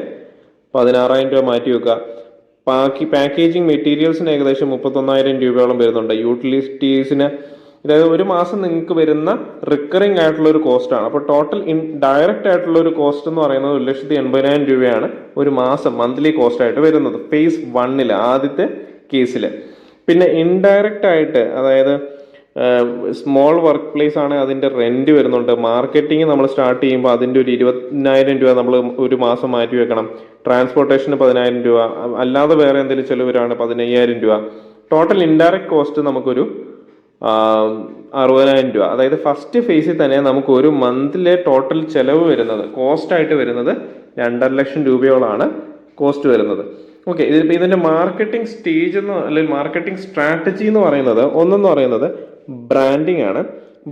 16,000 രൂപ മാറ്റി വെക്കുക. പാക്കേജിങ് മെറ്റീരിയൽസിന് ഏകദേശം 31,000 രൂപയോളം വരുന്നുണ്ട്. യൂട്ടിലിറ്റീസിന്, അതായത് ഒരു മാസം നിങ്ങൾക്ക് വരുന്ന റിക്കറിംഗ് ആയിട്ടുള്ള ഒരു കോസ്റ്റ് ആണ്. അപ്പോൾ ടോട്ടൽ ഡയറക്റ്റ് ആയിട്ടുള്ള ഒരു കോസ്റ്റ് എന്ന് പറയുന്നത് 1,80,000 രൂപയാണ് ഒരു മാസം മന്ത്ലി കോസ്റ്റ് ആയിട്ട് വരുന്നത് ഫേസ് 1 ആദ്യത്തെ കേസിൽ. പിന്നെ ഇൻഡയറക്റ്റ് ആയിട്ട്, അതായത് സ്മോൾ വർക്ക് പ്ലേസ് ആണ്, അതിൻ്റെ റെന്റ് വരുന്നുണ്ട്. മാർക്കറ്റിംഗ് നമ്മൾ സ്റ്റാർട്ട് ചെയ്യുമ്പോൾ അതിൻ്റെ ഒരു 20,000 രൂപ നമ്മൾ ഒരു മാസം മാറ്റി വെക്കണം. ട്രാൻസ്പോർട്ടേഷന് 10,000 രൂപ, അല്ലാതെ വേറെ എന്തെങ്കിലും ചിലവരാണ് 15,000 രൂപ. ടോട്ടൽ ഇൻഡയറക്റ്റ് കോസ്റ്റ് നമുക്കൊരു 60,000 രൂപ. അതായത് ഫസ്റ്റ് ഫേസിൽ തന്നെ നമുക്ക് ഒരു മന്തിലെ ടോട്ടൽ ചെലവ് വരുന്നത്, കോസ്റ്റ് ആയിട്ട് വരുന്നത് 2.5 ലക്ഷം രൂപയോളാണ് കോസ്റ്റ് വരുന്നത്. ഓക്കെ, ഇതിന്റെ മാർക്കറ്റിംഗ് സ്റ്റേജ് അല്ലെങ്കിൽ മാർക്കറ്റിംഗ് സ്ട്രാറ്റജി എന്ന് പറയുന്നത് ഒന്നെന്ന് പറയുന്നത് ബ്രാൻഡിങ് ആണ്.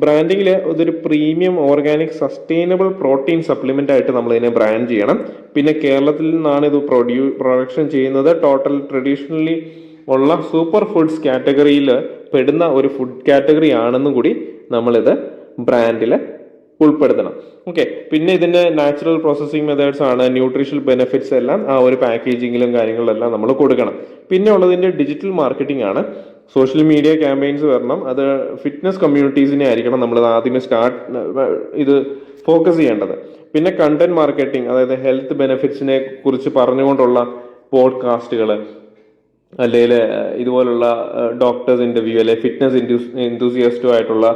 ബ്രാൻഡിങ്ങിൽ ഇതൊരു premium organic sustainable protein supplement ആയിട്ട് നമ്മൾ ഇതിനെ ബ്രാൻഡ് ചെയ്യണം. പിന്നെ കേരളത്തിൽ നിന്നാണ് ഇത് പ്രൊഡക്ഷൻ ചെയ്യുന്നത്. ടോട്ടൽ ട്രഡീഷണലി ഉള്ള സൂപ്പർ ഫുഡ്സ് കാറ്റഗറിയിൽ പെടുന്ന ഒരു ഫുഡ് കാറ്റഗറി ആണെന്നും കൂടി നമ്മളിത് ബ്രാൻഡിൽ ഉൾപ്പെടുത്തണം. ഓക്കെ, പിന്നെ ഇതിന്റെ നാച്ചുറൽ പ്രോസസ്സിംഗ് മെത്തേഡ്സ് ആണ്, ന്യൂട്രീഷണൽ ബെനിഫിറ്റ്സ് എല്ലാം ആ ഒരു പാക്കേജിങ്ങിലും കാര്യങ്ങളിലെല്ലാം നമ്മൾ കൊടുക്കണം. പിന്നെ ഉള്ളതിന്റെ ഡിജിറ്റൽ മാർക്കറ്റിംഗ് ആണ്. സോഷ്യൽ മീഡിയ ക്യാമ്പയിൻസ് വരണം. അത് ഫിറ്റ്നസ് കമ്മ്യൂണിറ്റീസിനെ ആയിരിക്കണം നമ്മൾ ആദ്യമേ ഇത് ഫോക്കസ് ചെയ്യേണ്ടത്. പിന്നെ കണ്ടന്റ് മാർക്കറ്റിംഗ്, അതായത് ഹെൽത്ത് ബെനിഫിറ്റ്സിനെ കുറിച്ച് പറഞ്ഞുകൊണ്ടുള്ള പോഡ്കാസ്റ്റുകൾ, അല്ലെങ്കിൽ ഇതുപോലുള്ള ഡോക്ടേഴ്സ് ഇന്റർവ്യൂ, അല്ലെങ്കിൽ ഫിറ്റ്നസ് എന്തൂസിയാസ്റ്റും ആയിട്ടുള്ള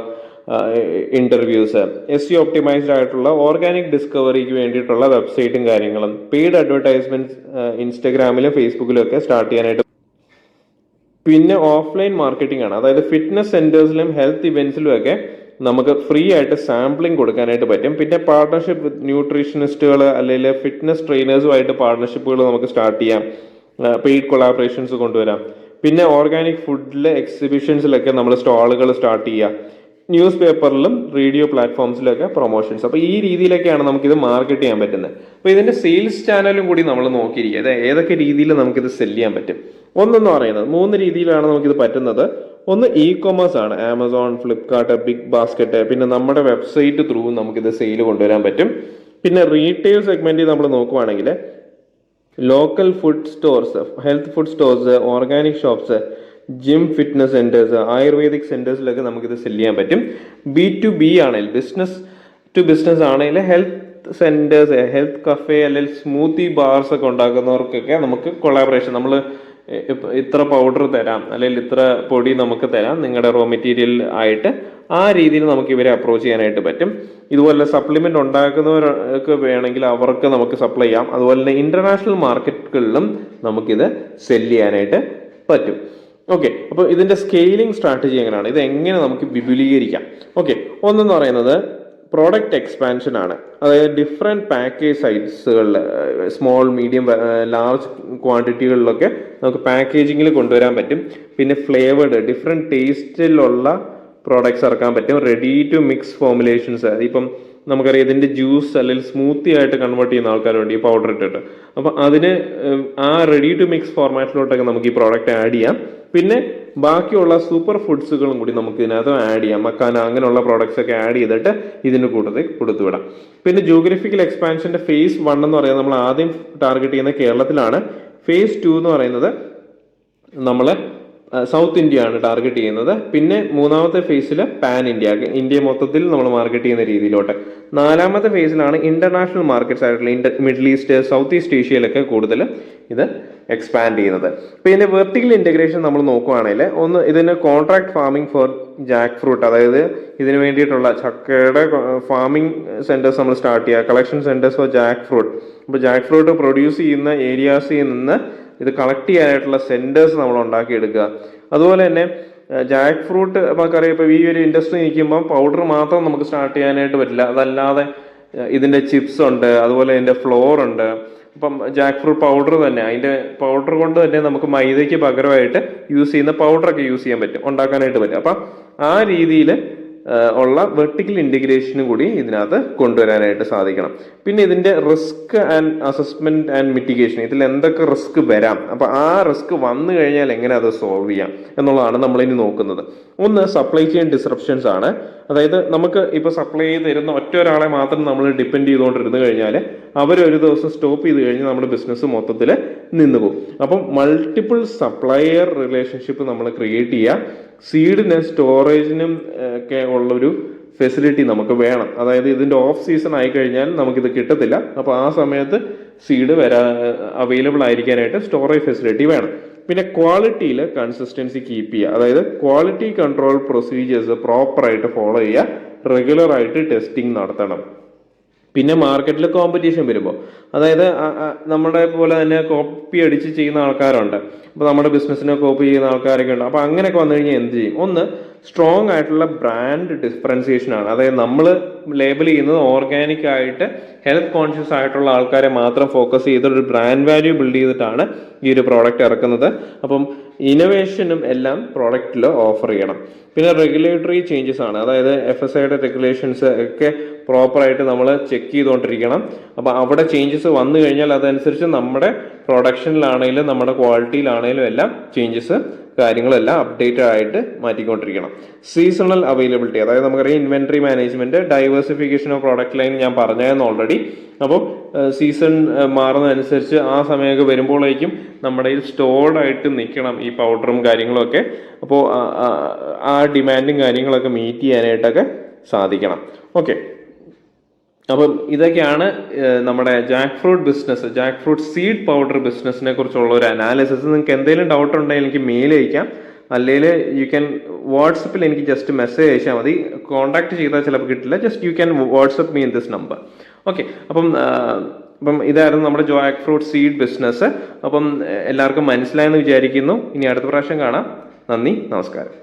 ഇന്റർവ്യൂസ്, SEO ഒപ്റ്റിമൈസ്ഡ് ആയിട്ടുള്ള ഓർഗാനിക് ഡിസ്കവറിക്ക് വേണ്ടിയിട്ടുള്ള വെബ്സൈറ്റും കാര്യങ്ങളും, പെയ്ഡ് അഡ്വർടൈസ്മെന്റ്സ് ഇൻസ്റ്റഗ്രാമിലും ഫേസ്ബുക്കിലും ഒക്കെ സ്റ്റാർട്ട് ചെയ്യാനായിട്ട്. പിന്നെ ഓഫ്ലൈൻ മാർക്കറ്റിംഗ് ആണ്. അതായത് ഫിറ്റ്നസ് സെന്റേഴ്സിലും ഹെൽത്ത് ഇവന്റ്സിലും ഒക്കെ നമുക്ക് ഫ്രീ ആയിട്ട് സാമ്പിളിംഗ് കൊടുക്കാനായിട്ട് പറ്റും. പിന്നെ പാർട്ണർഷിപ്പ് വിത്ത് ന്യൂട്രീഷനിസ്റ്റുകൾ അല്ലെങ്കിൽ ഫിറ്റ്നസ് ട്രെയിനേഴ്സുമായിട്ട് പാർട്ണർഷിപ്പുകൾ നമുക്ക് സ്റ്റാർട്ട് ചെയ്യാം. പെയ്ഡ് കൊളാബറേഷൻസ് കൊണ്ടുവരാം. പിന്നെ ഓർഗാനിക് ഫുഡിലെ എക്സിബിഷൻസിലൊക്കെ നമ്മൾ സ്റ്റാളുകൾ സ്റ്റാർട്ട് ചെയ്യുക. ന്യൂസ് പേപ്പറിലും റേഡിയോ പ്ലാറ്റ്ഫോംസിലൊക്കെ പ്രൊമോഷൻസ്. അപ്പോൾ ഈ രീതിയിലൊക്കെയാണ് നമുക്കിത് മാർക്കറ്റ് ചെയ്യാൻ പറ്റുന്നത്. അപ്പോൾ ഇതിന്റെ സെയിൽസ് ചാനലും കൂടി നമ്മൾ നോക്കിയിരിക്കുക, അതായത് ഏതൊക്കെ രീതിയിൽ നമുക്കിത് സെല് ചെയ്യാൻ പറ്റും. ഒന്നെന്ന് പറയുന്നത് 3 രീതിയിലാണ് നമുക്കിത് പറ്റുന്നത്. ഒന്ന് കൊമേഴ്സ് ആണ്, ആമസോൺ, ഫ്ലിപ്കാർട്ട്, ബിഗ് ബാസ്ക്കറ്റ്. പിന്നെ നമ്മുടെ വെബ്സൈറ്റ് ത്രൂ നമുക്കിത് സെയിൽ കൊണ്ടുവരാൻ പറ്റും. പിന്നെ റീറ്റെയിൽ സെഗ്മെന്റിൽ നമ്മൾ നോക്കുവാണെങ്കിൽ local food stores, health food stores, organic shops, gym, fitness centres, ayurvedic സെന്റേഴ്സിലൊക്കെ നമുക്കിത് സെല് ചെയ്യാൻ പറ്റും. B2B ആണെങ്കിൽ, ബിസിനസ് ടു ബിസിനസ് ആണെങ്കിൽ ഹെൽത്ത് സെന്റേഴ്സ്, ഹെൽത്ത് കഫേ അല്ലെങ്കിൽ സ്മൂത്തി ബാർസ് ഒക്കെ ഉണ്ടാക്കുന്നവർക്കൊക്കെ നമുക്ക് കൊളാബറേഷൻ, നമ്മൾ ഇത്ര പൗഡർ തരാം അല്ലെങ്കിൽ ഇത്ര പൊടി നമുക്ക് തരാം നിങ്ങളുടെ റോ മെറ്റീരിയൽ ആയിട്ട്, ആ രീതിയിൽ നമുക്ക് ഇവരെ അപ്രോച്ച് ചെയ്യാനായിട്ട് പറ്റും. ഇതുപോലെ സപ്ലിമെന്റ് ഉണ്ടാക്കുന്നവർക്ക് വേണമെങ്കിൽ അവർക്ക് നമുക്ക് സപ്ലൈ ചെയ്യാം. അതുപോലെ തന്നെ ഇന്റർനാഷണൽ മാർക്കറ്റുകളിലും നമുക്കിത് സെല് ചെയ്യാനായിട്ട് പറ്റും. ഓക്കെ, അപ്പോൾ ഇതിന്റെ സ്കെയിലിംഗ് സ്ട്രാറ്റജി എങ്ങനെയാണ്, ഇത് എങ്ങനെ നമുക്ക് വിപുലീകരിക്കാം? ഓക്കെ, ഒന്നെന്ന് പറയുന്നത് പ്രോഡക്റ്റ് എക്സ്പാൻഷൻ ആണ്. അതായത് ഡിഫറെൻറ്റ് പാക്കേജ് സൈസുകളിൽ, സ്മോൾ, മീഡിയം, ലാർജ് ക്വാണ്ടിറ്റികളിലൊക്കെ നമുക്ക് പാക്കേജിങ്ങിൽ കൊണ്ടുവരാൻ പറ്റും. പിന്നെ ഫ്ലേവേർഡ്, ഡിഫറെൻറ്റ് ടേസ്റ്റിലുള്ള പ്രോഡക്ട്സ് ഇറക്കാൻ പറ്റും. റെഡി ടു മിക്സ് ഫോർമുലേഷൻസ്, ഇപ്പം നമുക്കറിയാം ഇതിന്റെ ജ്യൂസ് അല്ലെങ്കിൽ സ്മൂത്തി ആയിട്ട് കൺവേർട്ട് ചെയ്യുന്ന ആൾക്കാരുണ്ട് ഈ പൗഡർ ഇട്ടിട്ട്. അപ്പൊ അതിന് ആ റെഡി ടു മിക്സ് ഫോർമാറ്റിലോട്ടൊക്കെ നമുക്ക് ഈ പ്രോഡക്റ്റ് ആഡ് ചെയ്യാം. പിന്നെ ബാക്കിയുള്ള സൂപ്പർ ഫുഡ്സുകളും കൂടി നമുക്ക് ഇതിനകത്ത് ആഡ് ചെയ്യാം. മക്കാന അങ്ങനെയുള്ള പ്രോഡക്ട്സ് ഒക്കെ ആഡ് ചെയ്തിട്ട് ഇതിന് കൂട്ടത്തിൽ കൊടുത്തുവിടാം. പിന്നെ ജോഗ്രഫിക്കൽ എക്സ്പാൻഷന്റെ ഫേസ് 1 എന്ന് പറയുന്നത് നമ്മൾ ആദ്യം ടാർഗറ്റ് ചെയ്യുന്ന കേരളത്തിലാണ്. ഫേസ് 2 എന്ന് പറയുന്നത് നമ്മൾ സൗത്ത് ഇന്ത്യ ആണ് ടാർഗറ്റ് ചെയ്യുന്നത്. പിന്നെ 3ാമത്തെ ഫേസിൽ പാൻ ഇന്ത്യ മൊത്തത്തിൽ നമ്മൾ മാർക്കറ്റ് ചെയ്യുന്ന രീതിയിലോട്ട്. 4ാമത്തെ ഫേസിലാണ് ഇന്റർനാഷണൽ മാർക്കറ്റ്സ് ആയിട്ടുള്ള മിഡിൽ ഈസ്റ്റ്, സൗത്ത് ഈസ്റ്റ് ഏഷ്യയിലൊക്കെ കൂടുതൽ ഇത് എക്സ്പാൻഡ് ചെയ്യുന്നത്. പിന്നെ വെർട്ടിക്കൽ ഇന്റഗ്രേഷൻ നമ്മൾ നോക്കുവാണെങ്കിൽ, ഒന്ന് ഇതിന് contract farming for jackfruit, അതായത് ഇതിന് വേണ്ടിയിട്ടുള്ള ചക്കയുടെ ഫാമിംഗ് സെന്റേഴ്സ് നമ്മൾ സ്റ്റാർട്ട് ചെയ്യുക. Collection centres for jackfruit. അപ്പോൾ ജാക്ക് ഫ്രൂട്ട് പ്രൊഡ്യൂസ് ചെയ്യുന്ന ഏരിയാസിൽ നിന്ന് ഇത് കളക്ട് ചെയ്യാനായിട്ടുള്ള സെന്റേഴ്സ് നമ്മൾ ഉണ്ടാക്കിയെടുക്കുക. അതുപോലെ തന്നെ ജാക്ക് ഫ്രൂട്ട് നമുക്കറിയാം, ഇപ്പോൾ ഈ ഒരു ഇൻഡസ്ട്രി നിൽക്കുമ്പോൾ പൗഡർ മാത്രം നമുക്ക് സ്റ്റാർട്ട് ചെയ്യാനായിട്ട് പറ്റില്ല. അതല്ലാതെ ഇതിന്റെ ചിപ്സ് ഉണ്ട്, അതുപോലെ ഇതിന്റെ ഫ്ലോർ ഉണ്ട്. അപ്പം ജാക്ക് ഫ്രൂട്ട് പൗഡർ തന്നെ, അതിന്റെ പൗഡർ കൊണ്ട് തന്നെ നമുക്ക് മൈദയ്ക്ക് പകരമായിട്ട് യൂസ് ചെയ്യുന്ന പൗഡറൊക്കെ യൂസ് ചെയ്യാൻ പറ്റും, ഉണ്ടാക്കാനായിട്ട് പറ്റും. അപ്പം ആ രീതിയിൽ ഉള്ള വെർട്ടിക്കൽ ഇന്റഗ്രേഷനും കൂടി ഇതിനകത്ത് കൊണ്ടുവരാനായിട്ട് സാധിക്കണം. പിന്നെ ഇതിന്റെ risk and assessment and mitigation, ഇതിൽ എന്തൊക്കെ റിസ്ക് വരാം, അപ്പൊ ആ റിസ്ക് വന്നു കഴിഞ്ഞാൽ എങ്ങനെ അത് സോൾവ് ചെയ്യാം എന്നുള്ളതാണ് നമ്മളിനി നോക്കുന്നത്. ഒന്ന് സപ്ലൈ ചെയിൻ ഡിസ്റപ്ഷൻസ് ആണ്. അതായത് നമുക്ക് ഇപ്പൊ സപ്ലൈ ചെയ്ത് തരുന്ന ഒറ്റ ഒരാളെ മാത്രം നമ്മൾ ഡിപ്പെൻഡ് ചെയ്തുകൊണ്ടിരുന്നു കഴിഞ്ഞാൽ അവരൊരു ദിവസം സ്റ്റോപ്പ് ചെയ്ത് കഴിഞ്ഞാൽ നമ്മുടെ ബിസിനസ് മൊത്തത്തിൽ നിന്ന് പോകും. അപ്പം മൾട്ടിപ്പിൾ സപ്ലയർ റിലേഷൻഷിപ്പ് നമ്മൾ ക്രിയേറ്റ് ചെയ്യുക. സീഡിനും സ്റ്റോറേജിനും ഒക്കെ ഉള്ളൊരു ഫെസിലിറ്റി നമുക്ക് വേണം. അതായത് ഇതിന്റെ ഓഫ് സീസൺ ആയി കഴിഞ്ഞാൽ നമുക്കിത് കിട്ടത്തില്ല. അപ്പോൾ ആ സമയത്ത് സീഡ് അവൈലബിൾ ആയിരിക്കാനായിട്ട് സ്റ്റോറേജ് ഫെസിലിറ്റി വേണം. പിന്നെ ക്വാളിറ്റിയിൽ കൺസിസ്റ്റൻസി കീപ്പ് ചെയ്യുക, അതായത് ക്വാളിറ്റി കൺട്രോൾ പ്രൊസീജിയേഴ്സ് പ്രോപ്പറായിട്ട് ഫോളോ ചെയ്യുക, റെഗുലർ ആയിട്ട് ടെസ്റ്റിംഗ് നടത്തണം. പിന്നെ മാർക്കറ്റിൽ കോമ്പറ്റീഷൻ വരുമ്പോൾ, അതായത് നമ്മുടെ പോലെ തന്നെ കോപ്പി അടിച്ച് ചെയ്യുന്ന ആൾക്കാരുണ്ട്. അപ്പോൾ നമ്മുടെ ബിസിനസ്സിനെ കോപ്പി ചെയ്യുന്ന ആൾക്കാരൊക്കെ ഉണ്ട്. അപ്പോൾ അങ്ങനെയൊക്കെ വന്നു കഴിഞ്ഞാൽ എന്ത് ചെയ്യും? ഒന്ന്, സ്ട്രോങ് ആയിട്ടുള്ള ബ്രാൻഡ് ഡിഫറൻസിയേഷൻ ആണ്. അതായത് നമ്മൾ ലേബൽ ചെയ്യുന്നത് ഓർഗാനിക് ആയിട്ട് ഹെൽത്ത് കോൺഷ്യസ് ആയിട്ടുള്ള ആൾക്കാരെ മാത്രം ഫോക്കസ് ചെയ്ത് ഒരു ബ്രാൻഡ് വാല്യൂ ബിൽഡ് ചെയ്തിട്ടാണ് ഈ ഒരു പ്രോഡക്റ്റ് ഇറക്കുന്നത്. അപ്പം ഇന്നോവേഷനും എല്ലാം പ്രോഡക്റ്റിൽ ഓഫർ ചെയ്യണം. പിന്നെ റെഗുലേറ്ററി ചേഞ്ചസ് ആണ്, അതായത് FSIയുടെ റെഗുലേഷൻസ് ഒക്കെ പ്രോപ്പറായിട്ട് നമ്മൾ ചെക്ക് ചെയ്തുകൊണ്ടിരിക്കണം. അപ്പോൾ അവിടെ ചേഞ്ചസ് വന്നു കഴിഞ്ഞാൽ അതനുസരിച്ച് നമ്മുടെ പ്രൊഡക്ഷനിലാണെങ്കിലും നമ്മുടെ ക്വാളിറ്റിയിലാണെങ്കിലും എല്ലാം ചേഞ്ചസ് കാര്യങ്ങളെല്ലാം അപ്ഡേറ്റഡ് ആയിട്ട് മാറ്റിക്കൊണ്ടിരിക്കണം. സീസണൽ അവൈലബിലിറ്റി, അതായത് നമുക്കറിയാം inventory management, diversification of product line ഞാൻ പറഞ്ഞായിരുന്നു ഓൾറെഡി. അപ്പോൾ സീസൺ മാറുന്നതനുസരിച്ച് ആ സമയമൊക്കെ വരുമ്പോഴേക്കും നമ്മുടെ കയ്യിൽ സ്റ്റോർഡ് ആയിട്ട് നിൽക്കണം ഈ പൗഡറും കാര്യങ്ങളും ഒക്കെ. അപ്പോൾ ആ ഡിമാൻഡും കാര്യങ്ങളൊക്കെ മീറ്റ് ചെയ്യാനായിട്ടൊക്കെ സാധിക്കണം. ഓക്കെ, അപ്പം ഇതൊക്കെയാണ് നമ്മുടെ Jack fruit business, Jack fruit seed powder ബിസിനസ്സിനെ കുറിച്ചുള്ള ഒരു അനാലിസിസ്. നിങ്ങൾക്ക് എന്തെങ്കിലും ഡൗട്ട് ഉണ്ടെങ്കിൽ എനിക്ക് മെയിൽ അയക്കാം, അല്ലെങ്കിൽ യു ക്യാൻ വാട്സപ്പിൽ എനിക്ക് ജസ്റ്റ് മെസ്സേജ് അയച്ചാൽ മതി. കോൺടാക്ട് ചെയ്താൽ ചിലപ്പോൾ കിട്ടില്ല, just you can WhatsApp me in this number. Okay, അപ്പം ഇതായിരുന്നു നമ്മുടെ ജാക്ക് ഫ്രൂട്ട് സീഡ് ബിസിനസ്. അപ്പം എല്ലാവർക്കും മനസ്സിലായെന്ന് വിചാരിക്കുന്നു. ഇനി അടുത്ത പ്രാവശ്യം കാണാം. നന്ദി, നമസ്കാരം.